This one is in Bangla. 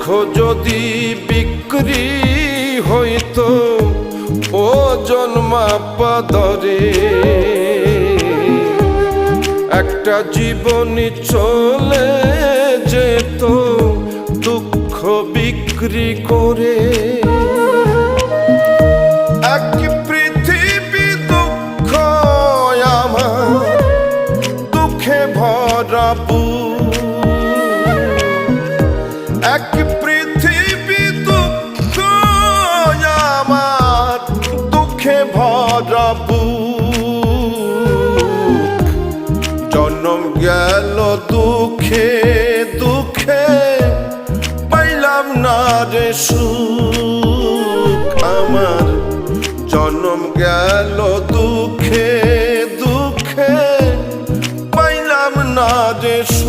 দুঃখ যদি বিক্রি হইতো ও জন্মাপ্পা দরে, একটা জীবনী চলে যেত দুঃখ বিক্রি করে। এক পৃথিবী দুঃখ আমার, দুঃখে ভরা বুক। এক পৃথিবী দুঃখ আমার, দুঃখে ভরা বুক। জন্ম গেল দুঃখে দুঃখে, পাইলাম না রে সুখ আমার। জন্ম গেল দুঃখে দুঃখে, পাইলাম না রে সুখ।